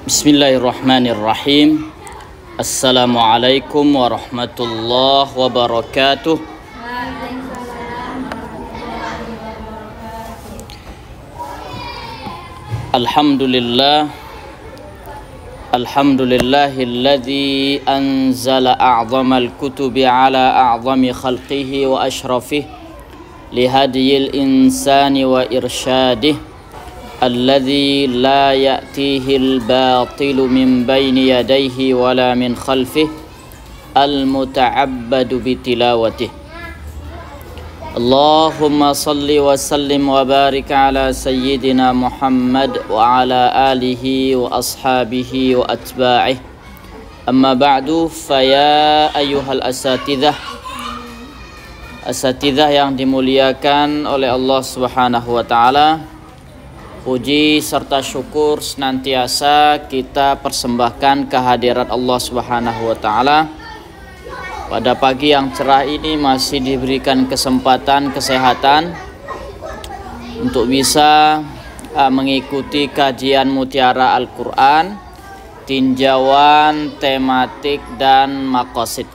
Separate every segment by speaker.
Speaker 1: Bismillahirrahmanirrahim. Assalamualaikum warahmatullahi wabarakatuh. Alhamdulillah. Alhamdulillahilladzi anzala a'zamal kutubi ala a'zami khalqihi wa ashrafih lihadiyil insani wa irsyadih alladzi la ya'tihil batilu min baini yadayhi wala min khalfih al-muta'abbadu bitilawatih. Allahumma salli wa sallim wa barik ala sayyidina Muhammad wa ala alihi wa ashabihi wa atba'ih. Amma ba'du, faya ayyuhal asatidzah, asatidzah yang dimuliakan oleh Allah Subhanahu wa taala. Puji serta syukur senantiasa kita persembahkan kehadirat Allah Subhanahu wa taala. Pada pagi yang cerah ini masih diberikan kesempatan kesehatan untuk bisa mengikuti kajian Mutiara Al-Quran, tinjauan tematik dan maqasid.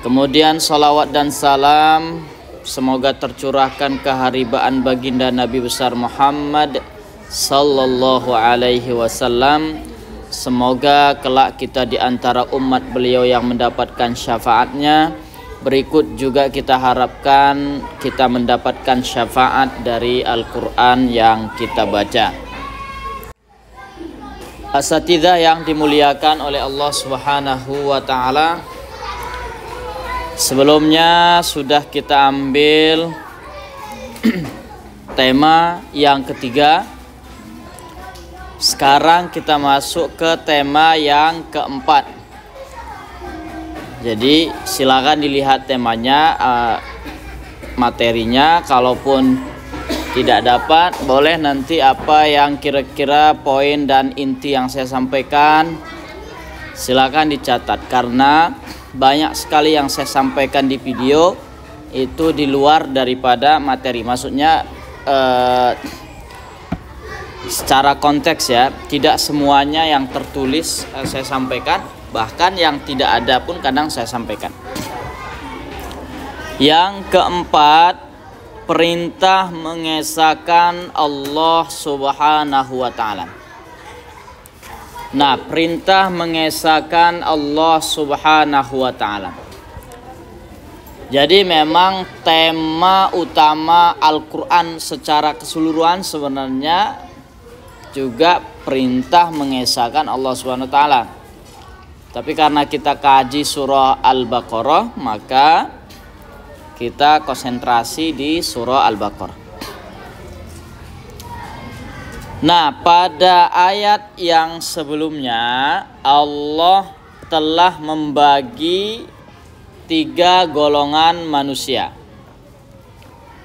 Speaker 1: Kemudian salawat dan salam semoga tercurahkan keharibaan baginda Nabi besar Muhammad sallallahu alaihi wasallam. Semoga kelak kita di antara umat beliau yang mendapatkan syafaatnya. Berikut juga kita harapkan kita mendapatkan syafaat dari Al-Quran yang kita baca. Asatidzah yang dimuliakan oleh Allah Subhanahu wa ta'ala, sebelumnya sudah kita ambil tema yang ketiga. Sekarang kita masuk ke tema yang keempat. Jadi silakan dilihat temanya, materinya. Kalaupun tidak dapat, boleh nanti apa yang kira-kira poin dan inti yang saya sampaikan silakan dicatat, karena banyak sekali yang saya sampaikan di video itu di luar daripada materi. Maksudnya secara konteks ya, tidak semuanya yang tertulis saya sampaikan, bahkan yang tidak ada pun kadang saya sampaikan. Yang keempat, perintah mengesahkan Allah Subhanahu wa ta'ala. Nah, perintah mengesahkan Allah Subhanahu wa ta'ala. Jadi memang tema utama Al-Quran secara keseluruhan sebenarnya juga perintah mengesahkan Allah Subhanahu wa ta'ala. Tapi karena kita kaji surah Al-Baqarah, maka kita konsentrasi di surah Al-Baqarah. Nah, pada ayat yang sebelumnya Allah telah membagi 3 golongan manusia.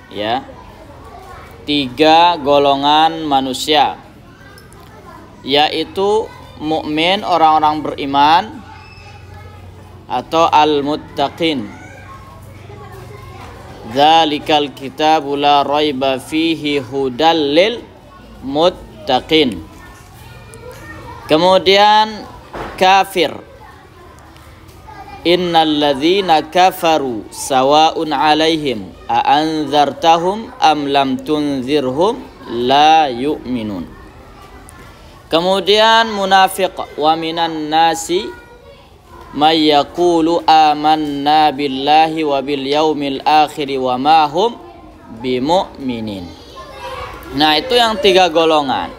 Speaker 1: Ya. 3 golongan manusia, yaitu mukmin, orang-orang beriman, atau al-muttaqin. Dzalikal kitabu la raiba fihi hudal lil muttaqin. Kemudian kafir. Innal ladzina kafaru sawa'un 'alaihim a anzartahum am lam tunzirhum la yu'minun. Kemudian munafik, wa minan nasi may yaqulu amanna billahi wa bil yaumil akhir wa ma hum bimu'minin. Nah, itu yang 3 golongan.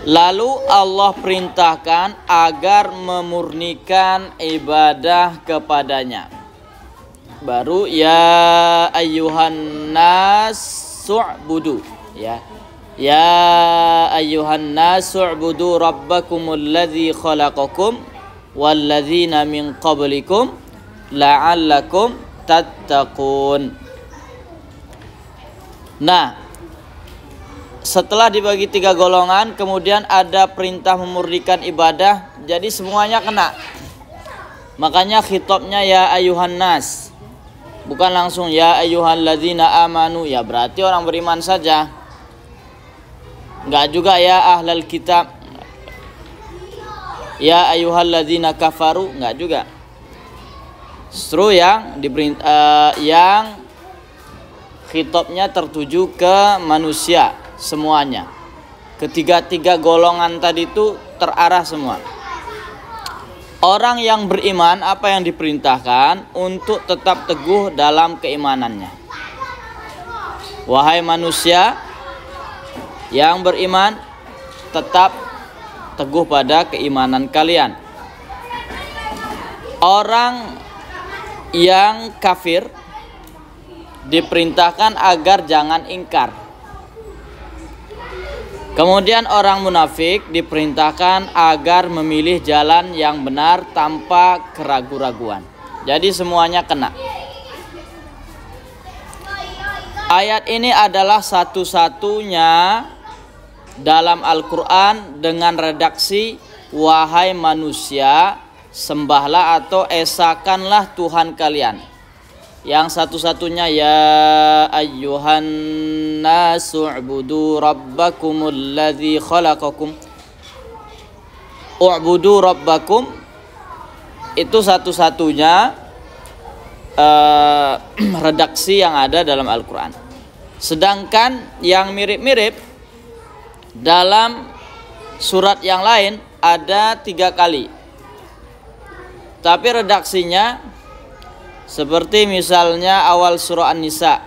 Speaker 1: Lalu Allah perintahkan agar memurnikan ibadah kepadanya. Baru ya ayyuhan nas su'budu, ya. Ya ayyuhan nasu u'budu rabbakumul ladzi khalaqakum walladzina min qablikum la'allakum tattaqun. Nah, setelah dibagi 3 golongan, kemudian ada perintah memurnikan ibadah, jadi semuanya kena. Makanya khitabnya ya ayuhan nas. Bukan langsung ya ayyuhalladzina amanu, ya berarti orang beriman saja. Enggak juga ya ahlal kitab, ya ayyuhalladzina kafaru, enggak juga. Justru yang yang khitabnya tertuju ke manusia semuanya. Ketiga-tiga golongan tadi itu terarah semua. Orang yang beriman, apa yang diperintahkan? Untuk tetap teguh dalam keimanannya. Wahai manusia yang beriman, tetap teguh pada keimanan kalian. Orang yang kafir diperintahkan agar jangan ingkar. Kemudian orang munafik diperintahkan agar memilih jalan yang benar tanpa keraguan-raguan. Jadi semuanya kena. Ayat ini adalah satu-satunya dalam Al-Quran dengan redaksi wahai manusia, sembahlah atau esakanlah Tuhan kalian. Yang satu-satunya ya ayyuhan nasu u'budu rabbakumul ladzi khalaqakum. U'budu rabbakum itu satu-satunya redaksi yang ada dalam Al-Quran. Sedangkan yang mirip-mirip dalam surat yang lain ada 3 kali. Tapi redaksinya seperti misalnya awal surah An-Nisa,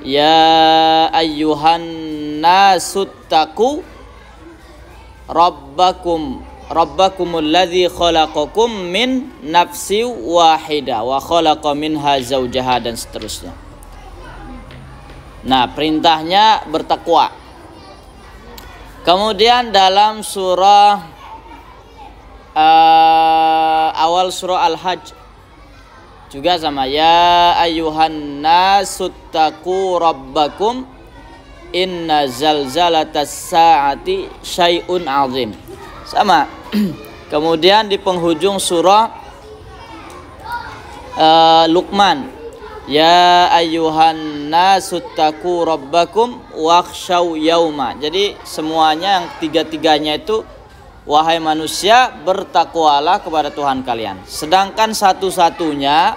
Speaker 1: ya ayyuhan nasuttaqu rabbakumul ladzi khalaqakum min nafsin wahidah wa khalaqa minha zawjaha, dan seterusnya. Nah, perintahnya bertakwa. Kemudian dalam surah awal surah Al-Hajj juga sama, ya ayyuhan nasuttaqu rabbakum inna zalzalatas saati syai'un azim. Sama. Kemudian di penghujung surah Luqman, ya ayyuhan nasuttaqu rabbakum wakhshaw yauma. Jadi semuanya yang tiga-tiganya itu wahai manusia, bertakwalah kepada Tuhan kalian. Sedangkan satu-satunya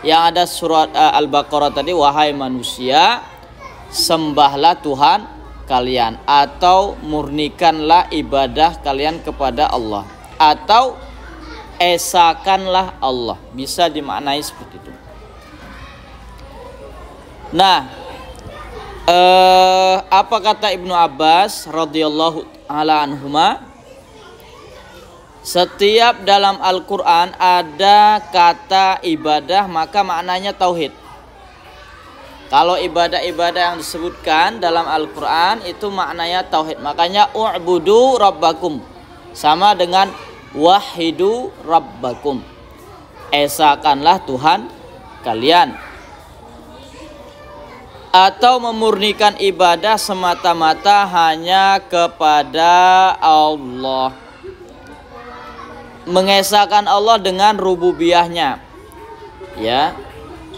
Speaker 1: yang ada surat Al-Baqarah tadi, wahai manusia, sembahlah Tuhan kalian, atau murnikanlah ibadah kalian kepada Allah, atau esakanlah Allah. Bisa dimaknai seperti itu. Nah, apa kata Ibnu Abbas radhiyallahu ta'ala anhuma? Setiap dalam Al-Quran ada kata ibadah, maka maknanya tauhid. Kalau ibadah-ibadah yang disebutkan dalam Al-Quran itu maknanya tauhid. Makanya u'budu rabbakum sama dengan wahidu rabbakum, esakanlah Tuhan kalian. Atau memurnikan ibadah semata-mata hanya kepada Allah. Mengesahkan Allah dengan rububiyahnya, ya,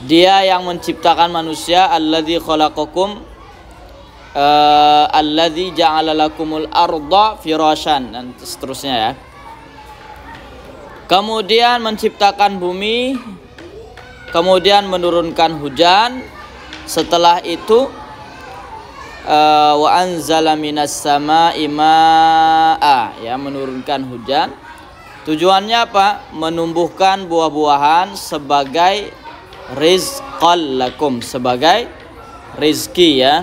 Speaker 1: Dia yang menciptakan manusia, alladzi khalaqakum alladzi ja'ala lakumul arda firasyan, dan seterusnya ya. Kemudian menciptakan bumi, kemudian menurunkan hujan. Setelah itu wa anzala minas samaa'i maa'a, ya, menurunkan hujan. Tujuannya apa? Menumbuhkan buah-buahan sebagai rizqal lakum, sebagai rizki, ya.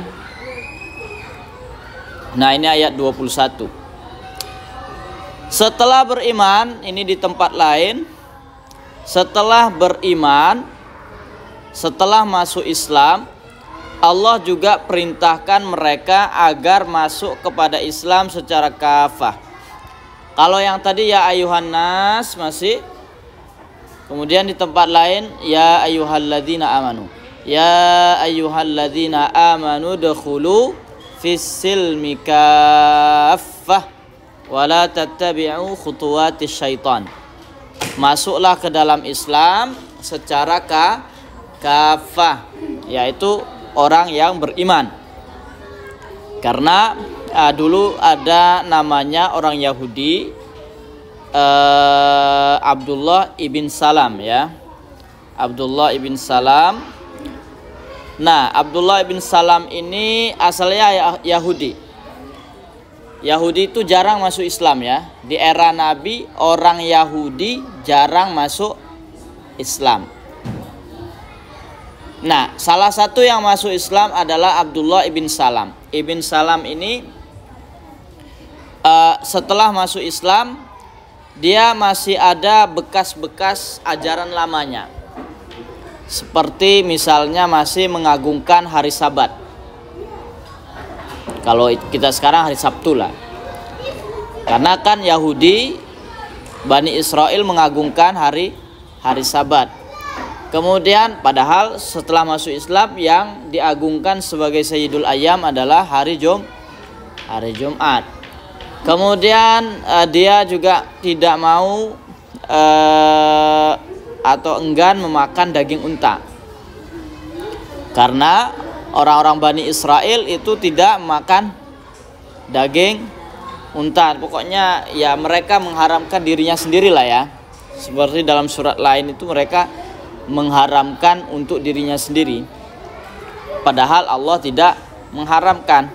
Speaker 1: Nah, ini ayat 21. Setelah beriman, ini di tempat lain, setelah beriman, setelah masuk Islam, Allah juga perintahkan mereka agar masuk kepada Islam secara kafah. Kalau yang tadi ya ayuhan nas masih, kemudian di tempat lain ya ayyuhalladzina amanu, ya ayyuhalladzina amanu dakhulu fis-silmi kaffah wa la tattabi'u khutuwatis syaitan. Masuklah ke dalam Islam secara kafah, yaitu orang yang beriman. Karena dulu ada namanya orang Yahudi, Abdullah ibn Salam ya. Abdullah ibn Salam. Nah, Abdullah ibn Salam ini asalnya Yahudi. Yahudi itu jarang masuk Islam ya. Di era Nabi orang Yahudi jarang masuk Islam. Nah, salah satu yang masuk Islam adalah Abdullah ibn Salam. Ibn Salam ini setelah masuk Islam, dia masih ada bekas-bekas ajaran lamanya. Seperti misalnya masih mengagungkan hari Sabat. Kalau kita sekarang hari Sabtu lah. Karena kan Yahudi, Bani Israel mengagungkan hari Sabat. Kemudian padahal setelah masuk Islam yang diagungkan sebagai Sayyidul Ayyam adalah hari Jumat. Kemudian dia juga tidak mau atau enggan memakan daging unta. Karena orang-orang Bani Israel itu tidak makan daging unta. Pokoknya ya mereka mengharamkan dirinya sendiri lah ya. Seperti dalam surat lain itu mereka mengharamkan untuk dirinya sendiri. Padahal Allah tidak mengharamkan.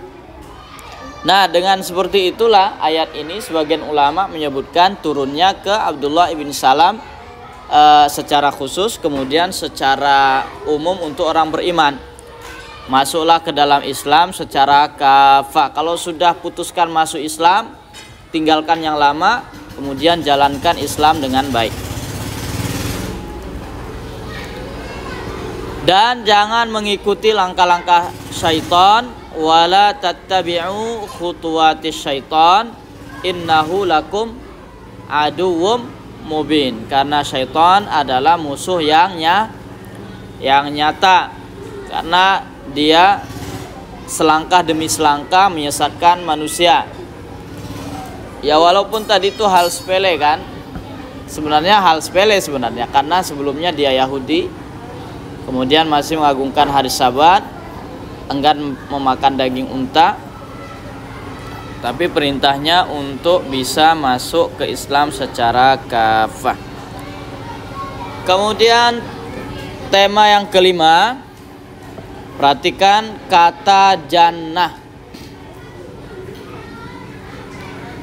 Speaker 1: Nah, dengan seperti itulah ayat ini sebagian ulama menyebutkan turunnya ke Abdullah ibn Salam secara khusus, kemudian secara umum untuk orang beriman. Masuklah ke dalam Islam secara kafah. Kalau sudah putuskan masuk Islam, tinggalkan yang lama, kemudian jalankan Islam dengan baik. Dan jangan mengikuti langkah-langkah syaitan, wala tattabi'u khutuwatis syaitan, innahu lakum aduwwum mubin. Karena syaitan adalah musuh yang nyata. Karena dia selangkah demi selangkah menyesatkan manusia. Ya walaupun tadi itu hal sepele kan. Sebenarnya hal sepele sebenarnya. Karena sebelumnya dia Yahudi, kemudian masih mengagungkan hari Sabat, enggan memakan daging unta. Tapi perintahnya untuk bisa masuk ke Islam secara kafah. Kemudian tema yang kelima, perhatikan kata jannah.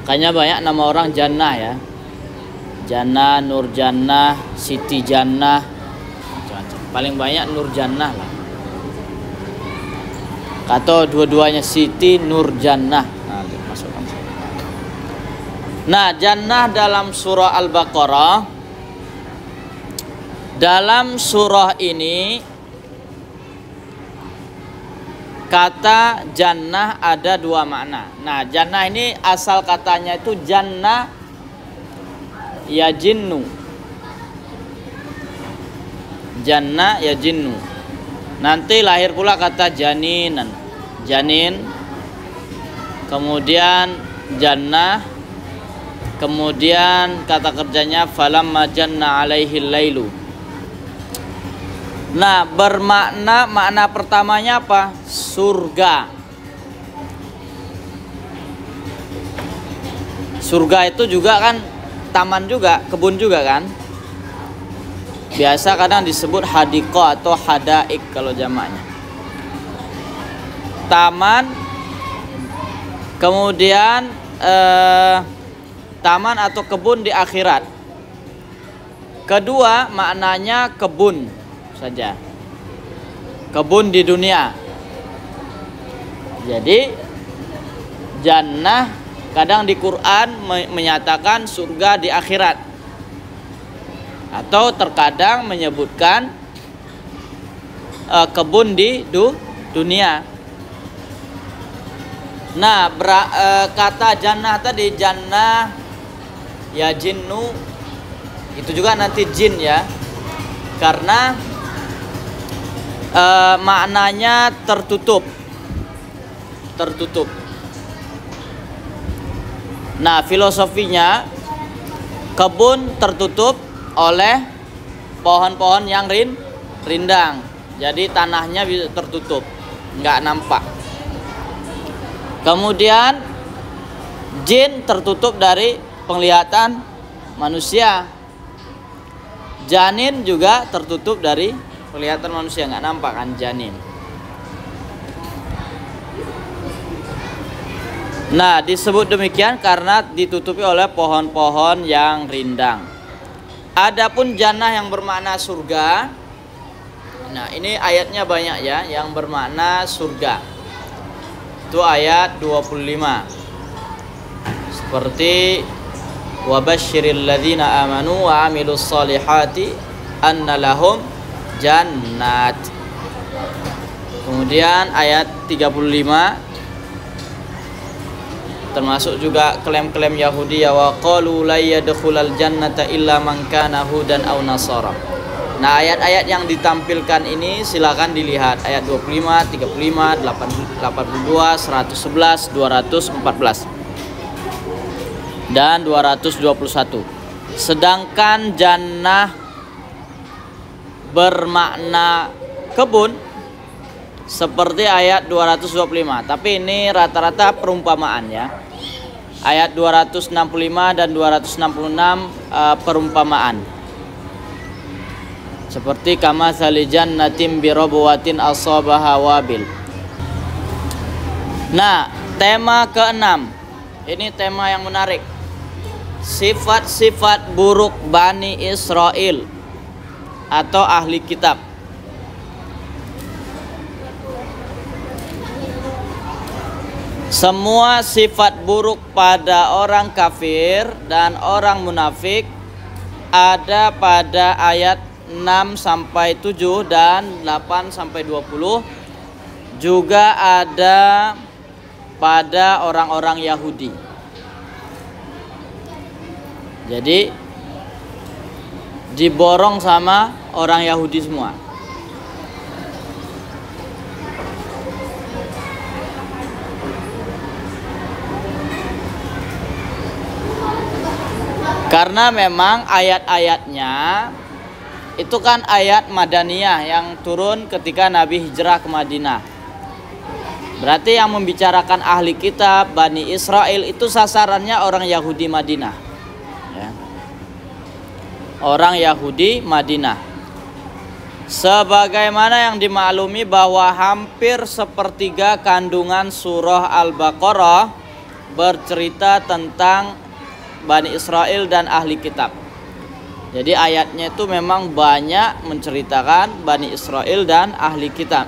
Speaker 1: Kayaknya banyak nama orang jannah ya. Jannah, Nur Jannah, Siti Jannah. Paling banyak Nur Jannah lah. Atau dua-duanya Siti Nur Jannah. Nah, jannah dalam surah Al-Baqarah. Dalam surah ini kata jannah ada dua makna. Nah, jannah ini asal katanya itu jannah ya jinnu. Jannah ya jinnu. Nanti lahir pula kata janinan. Janin. Kemudian jannah. Kemudian kata kerjanya falamma janna alaihi lailu. Nah, makna pertamanya apa? Surga. Surga itu juga kan taman juga, kebun juga kan. Biasa kadang disebut hadiqah atau hadaik kalau jamaknya. Taman, kemudian taman atau kebun di akhirat. Kedua maknanya kebun saja, kebun di dunia. Jadi jannah kadang di Quran menyatakan surga di akhirat, atau terkadang menyebutkan kebun di dunia. Nah, kata jannah tadi, jannah ya jinnu, itu juga nanti jin ya, karena maknanya tertutup. Nah, filosofinya kebun tertutup oleh pohon-pohon yang rindang. Jadi tanahnya tertutup, nggak nampak. Kemudian jin tertutup dari penglihatan manusia. Janin juga tertutup dari penglihatan manusia, nggak nampak kan janin. Nah, disebut demikian karena ditutupi oleh pohon-pohon yang rindang. Adapun jannah yang bermakna surga, nah ini ayatnya banyak ya yang bermakna surga. Itu ayat 25. Seperti wabasyiril ladzina amanu wa amilus solihati anna lahum jannat. Kemudian ayat 35 termasuk juga klaim-klaim Yahudi ya wa qalu la yadkhulal jannata illa man kana hudan aw nasara. Nah, ayat-ayat yang ditampilkan ini silakan dilihat ayat 25, 35, 82, 111, 214 dan 221. Sedangkan jannah bermakna kebun seperti ayat 225, tapi ini rata-rata perumpamaan ya. Ayat 265 dan 266 perumpamaan. Seperti kama salijan natim birabwatin asabaha wabil. Nah, tema keenam. Ini tema yang menarik. Sifat-sifat buruk Bani Israel atau ahli kitab. Semua sifat buruk pada orang kafir dan orang munafik ada pada ayat 6 sampai 7 dan 8 sampai 20. Juga ada pada orang-orang Yahudi. Jadi diborong sama orang Yahudi semua. Karena memang ayat-ayatnya itu kan ayat Madaniyah yang turun ketika Nabi hijrah ke Madinah. Berarti yang membicarakan ahli kitab Bani Israel itu sasarannya orang Yahudi Madinah ya. Orang Yahudi Madinah. Sebagaimana yang dimaklumi bahwa hampir sepertiga kandungan surah Al-Baqarah bercerita tentang Bani Israel dan ahli kitab. Jadi ayatnya itu memang banyak menceritakan Bani Israel dan ahli kitab.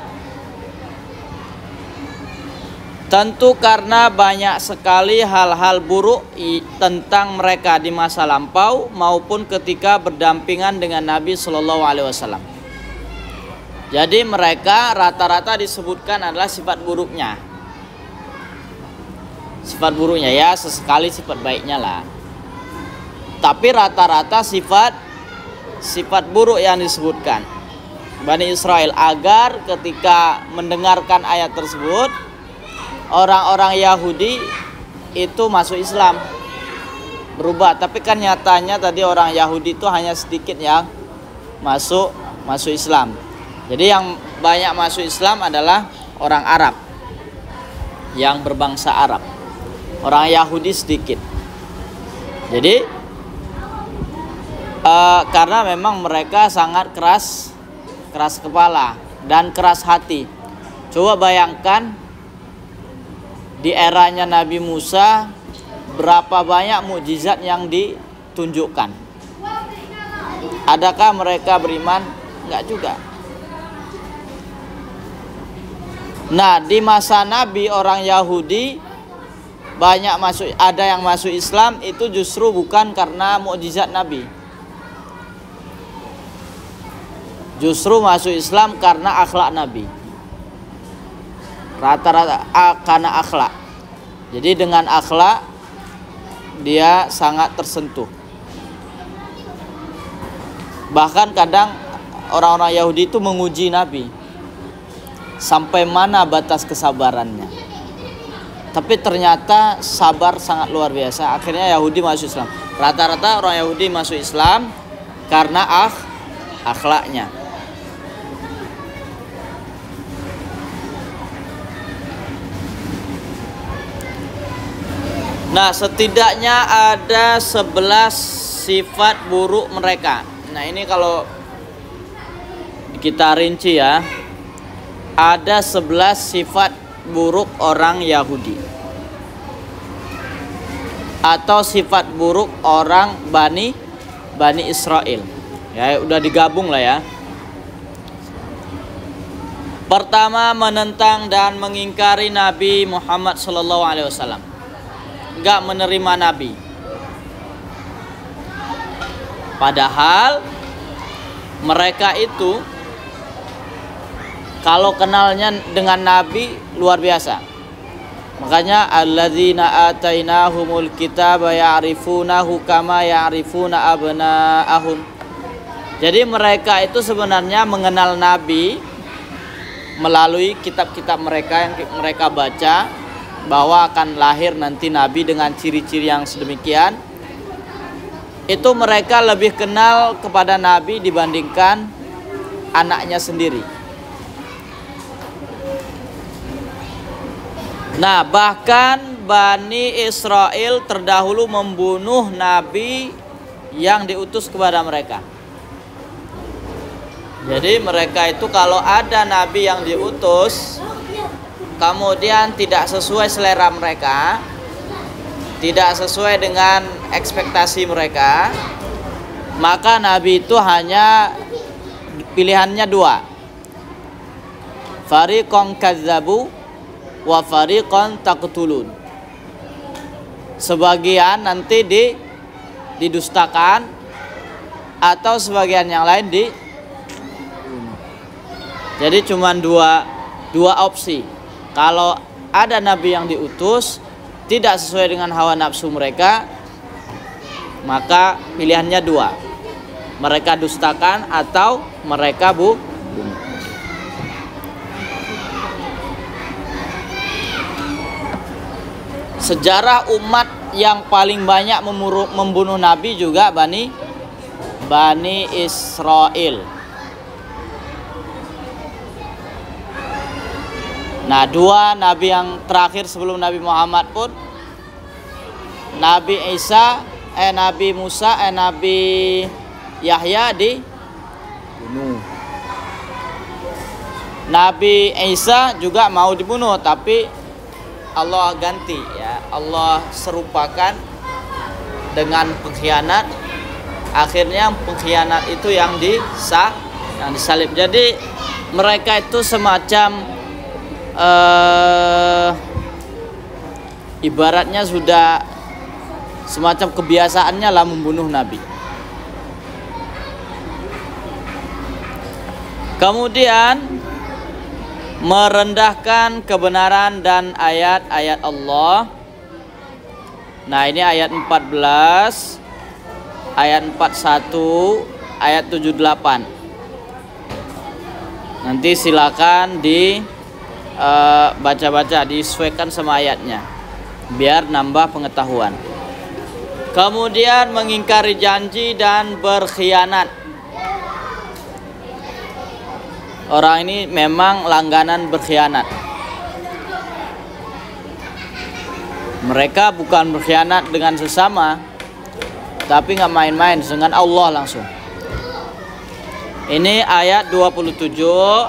Speaker 1: Tentu karena banyak sekali hal-hal buruk tentang mereka di masa lampau maupun ketika berdampingan dengan Nabi Shallallahu Alaihi Wasallam. Jadi mereka rata-rata disebutkan adalah sifat buruknya. Sifat buruknya ya, sesekali sifat baiknya lah. Tapi rata-rata sifat buruk yang disebutkan Bani Israel, agar ketika mendengarkan ayat tersebut orang-orang Yahudi itu masuk Islam, berubah. Tapi kan nyatanya tadi orang Yahudi itu hanya sedikit yang masuk Islam. Jadi yang banyak masuk Islam adalah orang Arab yang berbangsa Arab. Orang Yahudi sedikit. Jadi karena memang mereka sangat keras kepala dan keras hati. Coba bayangkan di eranya Nabi Musa berapa banyak mukjizat yang ditunjukkan. Adakah mereka beriman? Enggak juga. Nah, di masa Nabi orang Yahudi banyak ada yang masuk Islam itu justru bukan karena mukjizat Nabi. Justru masuk Islam karena akhlak Nabi. Rata-rata karena akhlak. Jadi dengan akhlak dia sangat tersentuh. Bahkan kadang orang-orang Yahudi itu menguji Nabi. Sampai mana batas kesabarannya. Tapi ternyata sabar sangat luar biasa. Akhirnya Yahudi masuk Islam. Rata-rata orang Yahudi masuk Islam karena akhlaknya. Nah, setidaknya ada 11 sifat buruk mereka. Nah, ini kalau kita rinci ya, ada 11 sifat buruk orang Yahudi atau sifat buruk orang Bani Israel. Ya, udah digabung lah ya. Pertama, menentang dan mengingkari Nabi Muhammad SAW. Enggak menerima Nabi. Padahal mereka itu kalau kenalnya dengan Nabi luar biasa. Makanya alladzina atainahumul kitaba ya'rifunahu kama ya'rifuna abna'ahum. Jadi mereka itu sebenarnya mengenal Nabi melalui kitab-kitab mereka yang mereka baca, bahwa akan lahir nanti Nabi dengan ciri-ciri yang sedemikian. Itu mereka lebih kenal kepada Nabi dibandingkan anaknya sendiri. Nah, bahkan Bani Israel terdahulu membunuh Nabi yang diutus kepada mereka. Jadi mereka itu kalau ada Nabi yang diutus kemudian tidak sesuai selera mereka, tidak sesuai dengan ekspektasi mereka, maka Nabi itu hanya pilihannya dua. Fariqon kadzabu wa fariqon taqtulun. Sebagian nanti didustakan atau sebagian yang lain dibunuh. Jadi cuma dua opsi. Kalau ada Nabi yang diutus tidak sesuai dengan hawa nafsu mereka, maka pilihannya dua. Mereka dustakan atau mereka bunuh. Sejarah umat yang paling banyak membunuh Nabi juga Bani Israel. Nah, dua Nabi yang terakhir sebelum Nabi Muhammad pun, Nabi Musa, Nabi Yahya dibunuh. Nabi Isa juga mau dibunuh, tapi Allah ganti ya. Allah serupakan dengan pengkhianat. Akhirnya pengkhianat itu yang disalib. Jadi mereka itu semacam ibaratnya sudah semacam kebiasaannya lah membunuh Nabi. Kemudian merendahkan kebenaran dan ayat-ayat Allah. Nah, ini ayat 14, ayat 41, ayat 78. Nanti silakan baca-baca, disesuaikan sama ayatnya biar nambah pengetahuan. Kemudian mengingkari janji dan berkhianat. Orang ini memang langganan berkhianat. Mereka bukan berkhianat dengan sesama, tapi nggak main-main dengan Allah langsung. Ini ayat 27,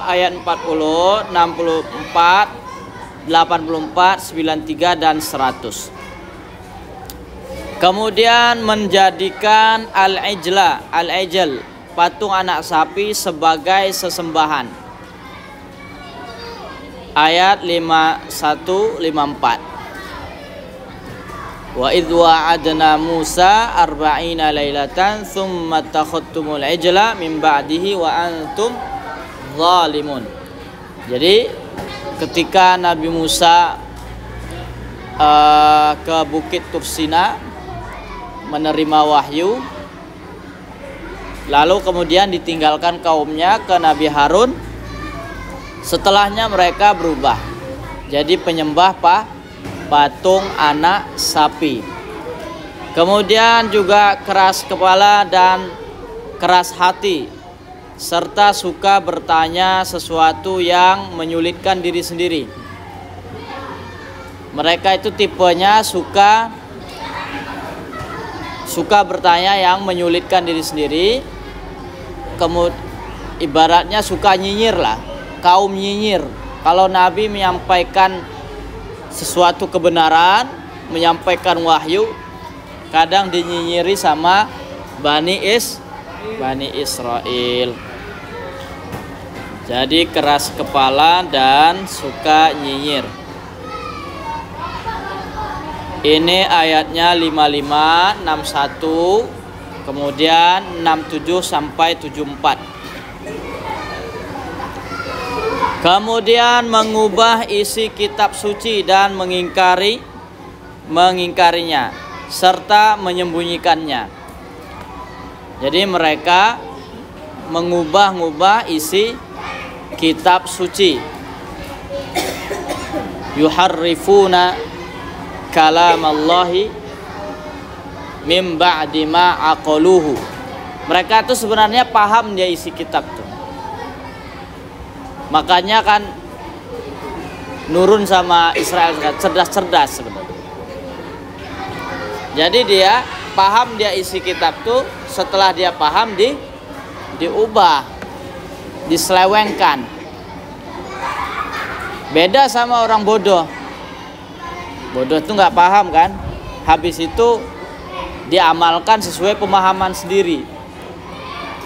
Speaker 1: ayat 40, 64, 84, 93 dan 100. Kemudian menjadikan al-ijl, patung anak sapi sebagai sesembahan. Ayat 51, 54. Wa idh wa'adna Musa arba'ina lailatan thumma takhadtumul ijla min ba'dihi wa antum zalimun. Jadi ketika Nabi Musa ke Bukit Tursina menerima wahyu, lalu kemudian ditinggalkan kaumnya ke Nabi Harun, setelahnya mereka berubah jadi penyembah patung anak sapi. Kemudian juga keras kepala dan keras hati, serta suka bertanya sesuatu yang menyulitkan diri sendiri. Mereka itu tipenya suka suka bertanya yang menyulitkan diri sendiri. Kemudian ibaratnya suka nyinyir lah, kaum nyinyir. Kalau Nabi menyampaikan sesuatu kebenaran, menyampaikan wahyu, kadang dinyinyiri sama Bani Israel. Jadi keras kepala dan suka nyinyir. Ini ayatnya 55, 61, kemudian 67 sampai 74. Kemudian mengubah isi kitab suci dan mengingkarinya serta menyembunyikannya. Jadi mereka mengubah-ubah isi kitab suci. Yuharrifuna kalamallahi mim ba'di ma aqaluhu. Mereka itu sebenarnya paham dia isi kitab tuh. Makanya kan nurun sama Israel cerdas-cerdas sebenarnya. Jadi dia paham dia isi kitab tuh, setelah dia paham diubah, diselewengkan. Beda sama orang bodoh. Bodoh tuh nggak paham kan, habis itu diamalkan sesuai pemahaman sendiri.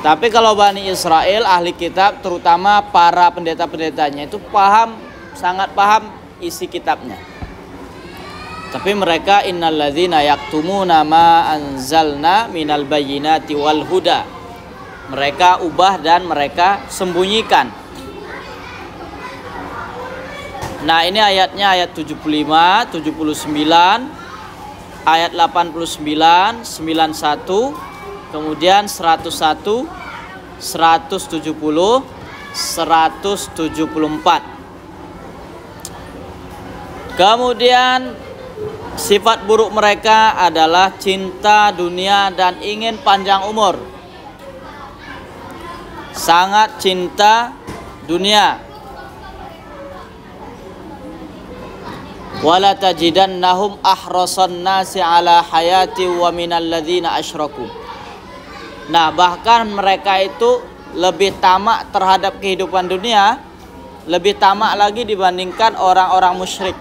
Speaker 1: Tapi kalau Bani Israel, ahli kitab, terutama para pendeta-pendetanya itu paham, sangat paham isi kitabnya. Tapi mereka innalladzina yaktumuna ma anzalna minal bayyinati wal huda. Mereka ubah dan mereka sembunyikan. Nah, ini ayatnya ayat 75, 79, ayat 89, 91, kemudian 101, 170, 174. Kemudian sifat buruk mereka adalah cinta dunia dan ingin panjang umur. Sangat cinta dunia. Wala tajidannahum ahrasan nasi ala hayati wa minal ladzina asyraku. Nah, bahkan mereka itu lebih tamak terhadap kehidupan dunia, lebih tamak lagi dibandingkan orang-orang musyrik.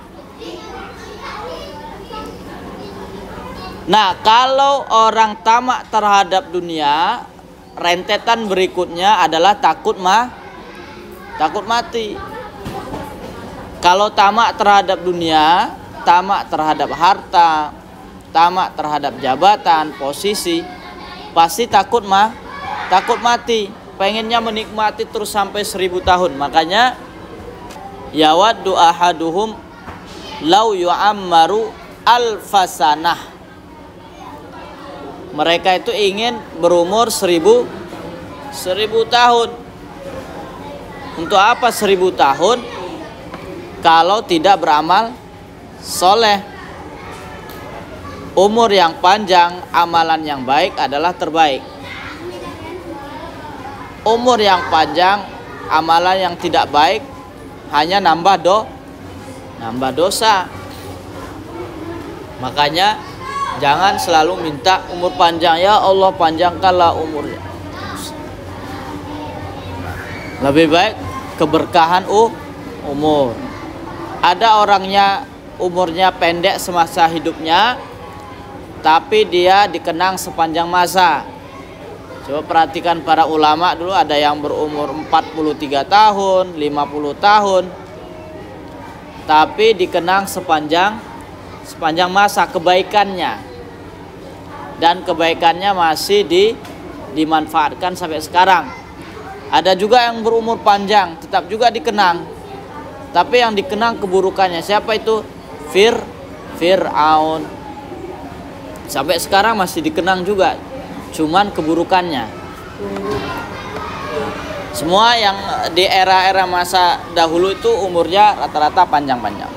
Speaker 1: Nah, kalau orang tamak terhadap dunia, rentetan berikutnya adalah takut mati. Kalau tamak terhadap dunia, tamak terhadap harta, tamak terhadap jabatan, posisi, pasti takut mati. Pengennya menikmati terus sampai 1000 tahun. Makanya yawaddu ahaduhum law yu'ammaru alfasanah. Mereka itu ingin berumur 1000 tahun. Untuk apa 1000 tahun kalau tidak beramal soleh? Umur yang panjang, amalan yang baik adalah terbaik. Umur yang panjang, amalan yang tidak baik hanya nambah dosa. Makanya jangan selalu minta umur panjang, ya Allah panjangkanlah umurnya. Lebih baik keberkahan umur. Ada orangnya umurnya pendek semasa hidupnya, tapi dia dikenang sepanjang masa. Coba perhatikan para ulama dulu, ada yang berumur 43 tahun, 50 tahun, tapi dikenang sepanjang masa kebaikannya. Dan kebaikannya masih dimanfaatkan sampai sekarang. Ada juga yang berumur panjang, tetap juga dikenang, tapi yang dikenang keburukannya. Siapa itu? Fir'aun. Sampai sekarang masih dikenang juga, cuman keburukannya. Semua yang di era-era masa dahulu itu umurnya rata-rata panjang-panjang.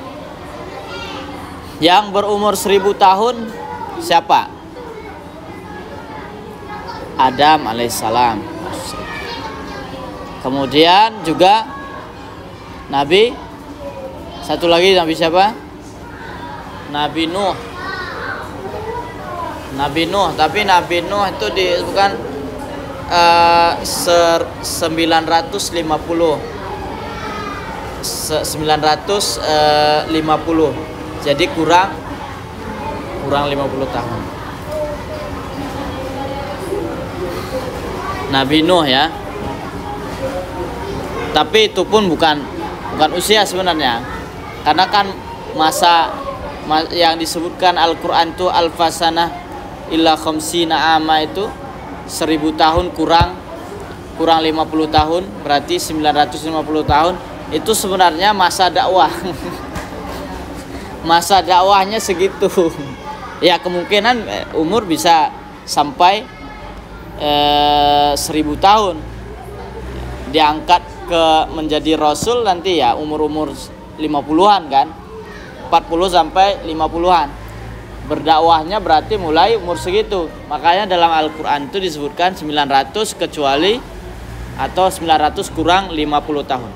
Speaker 1: Yang berumur 1000 tahun siapa? Adam alaihissalam. Kemudian juga Nabi, satu lagi Nabi siapa? Nabi Nuh. Nabi Nuh, tapi Nabi Nuh itu bukan 950. Jadi kurang 50 tahun. Nabi Nuh ya. Tapi itu pun bukan usia sebenarnya. Karena kan masa yang disebutkan Al-Qur'an itu alfasanah illa khamsina ama itu 1000 tahun kurang 50 tahun, berarti 950 tahun. Itu sebenarnya masa dakwah. Masa dakwahnya segitu. Ya kemungkinan umur bisa sampai 1000 tahun. Diangkat ke menjadi rasul nanti ya umur 50-an kan. 40 sampai 50-an. Berdakwahnya berarti mulai umur segitu. Makanya dalam Al-Qur'an itu disebutkan 900 kecuali atau 900 kurang 50 tahun.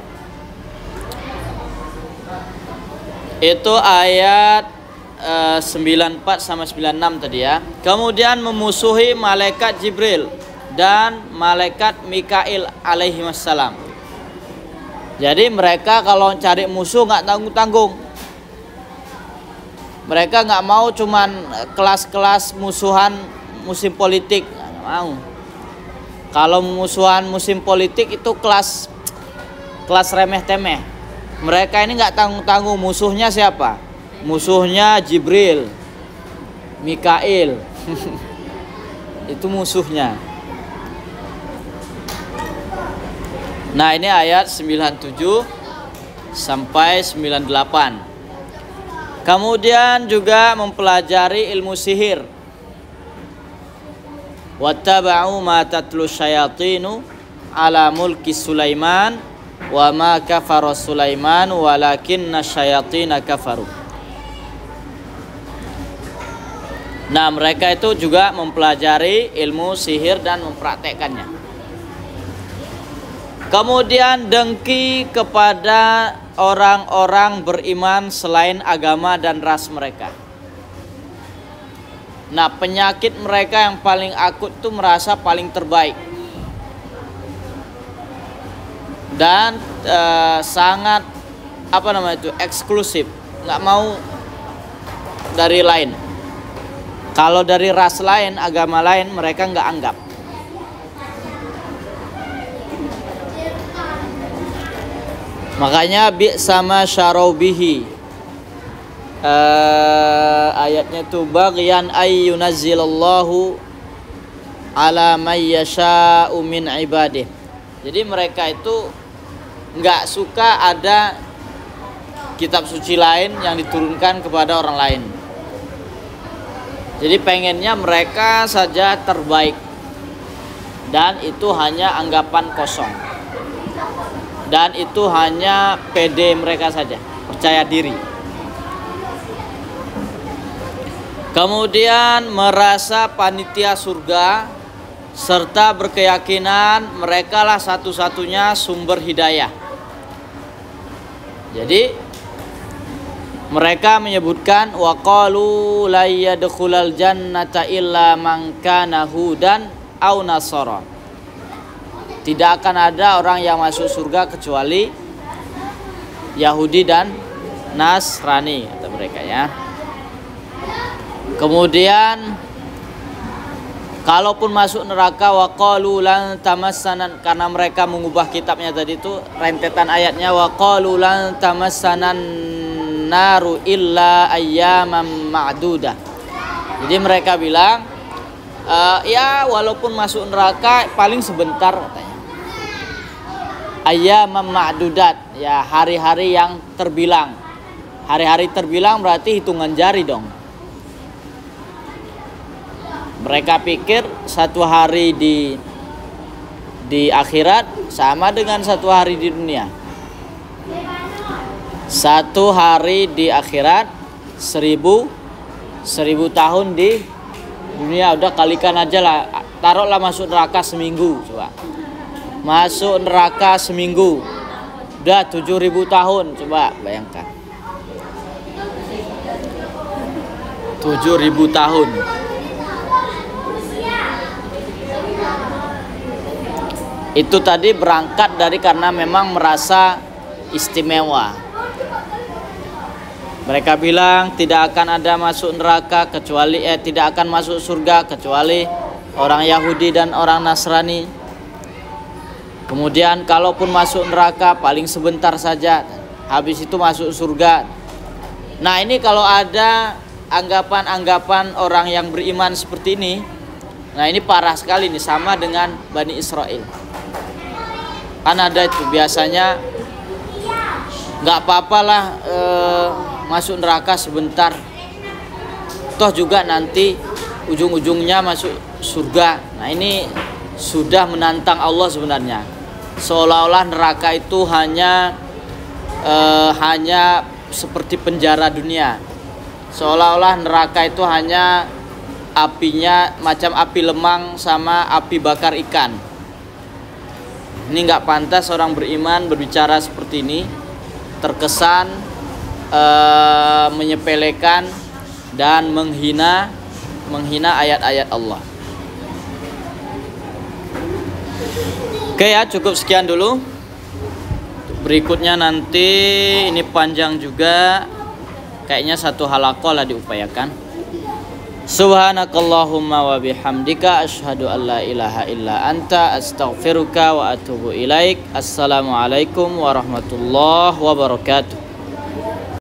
Speaker 1: Itu ayat 94 sama 96 tadi ya. Kemudian memusuhi malaikat Jibril dan malaikat Mikail alaihi wassalam. Jadi mereka kalau cari musuh nggak tanggung-tanggung. Mereka nggak mau cuman kelas-kelas musuhan musim politik, nggak mau. Kalau musuhan musim politik itu kelas remeh-temeh. Mereka ini nggak tanggung-tanggung. Musuhnya siapa? Musuhnya Jibril, Mikail. Itu musuhnya. Nah ini ayat 97 sampai 98. Kemudian juga mempelajari ilmu sihir. Wattaba'u ma tatlu syayatinu ala mulki Sulaiman wa ma kafara Sulaiman walakinna syayatina kafaru. Nah mereka itu juga mempelajari ilmu sihir dan mempraktekkannya. Kemudian dengki kepada orang-orang beriman selain agama dan ras mereka. Nah penyakit mereka yang paling akut itu merasa paling terbaik. Dan sangat eksklusif, nggak mau dari lain. Kalau dari ras lain, agama lain mereka nggak anggap. Makanya sama syaraubihi ayatnya tuh baghyan ay yunazzilallahu ala may yasha'u min ibadih. Jadi mereka itu nggak suka ada kitab suci lain yang diturunkan kepada orang lain. Jadi pengennya mereka saja terbaik. Dan itu hanya anggapan kosong. Dan itu hanya pede mereka saja, percaya diri. Kemudian merasa panitia surga serta berkeyakinan merekalah satu-satunya sumber hidayah. Jadi mereka menyebutkan waqalu la yadkhulal jannata illa man kana hudan aw nasara. Tidak akan ada orang yang masuk surga kecuali Yahudi dan Nasrani, kata mereka ya. Kemudian kalaupun masuk neraka waqalu lan tamassanan, karena mereka mengubah kitabnya tadi itu rentetan ayatnya waqalu lan tamassanan naru illa ayyaman ma'dudah. Jadi mereka bilang ya walaupun masuk neraka paling sebentar katanya. Ayyaman ma'dudat, ya hari-hari yang terbilang. Hari-hari terbilang berarti hitungan jari dong. Mereka pikir satu hari di akhirat sama dengan satu hari di dunia. Satu hari di akhirat 1000 tahun di dunia. Udah kalikan aja lah. Taruhlah masuk neraka seminggu coba. Masuk neraka seminggu udah 7000 tahun, coba bayangkan 7000 tahun. Itu tadi berangkat dari karena memang merasa istimewa. Mereka bilang tidak akan ada masuk neraka kecuali tidak akan masuk surga kecuali orang Yahudi dan orang Nasrani. Kemudian kalaupun masuk neraka paling sebentar saja, habis itu masuk surga. Nah, ini kalau ada anggapan-anggapan orang yang beriman seperti ini, nah ini parah sekali nih, sama dengan Bani Israel. Kan ada itu biasanya nggak apa-apalah masuk neraka sebentar, toh juga nanti ujung-ujungnya masuk surga. Nah, ini sudah menantang Allah sebenarnya, seolah-olah neraka itu hanya seperti penjara dunia, seolah-olah neraka itu hanya apinya macam api lemang sama api bakar ikan. Ini nggak pantas orang beriman berbicara seperti ini, terkesan menyepelekan dan menghina ayat-ayat Allah. Oke ya, cukup sekian dulu. Berikutnya nanti ini panjang juga, kayaknya satu halaqah lah diupayakan. Subhanakallahumma wa bihamdika asyhadu an la ilaha illa anta astaghfiruka wa atubu ilaik. Assalamualaikum warahmatullahi wabarakatuh.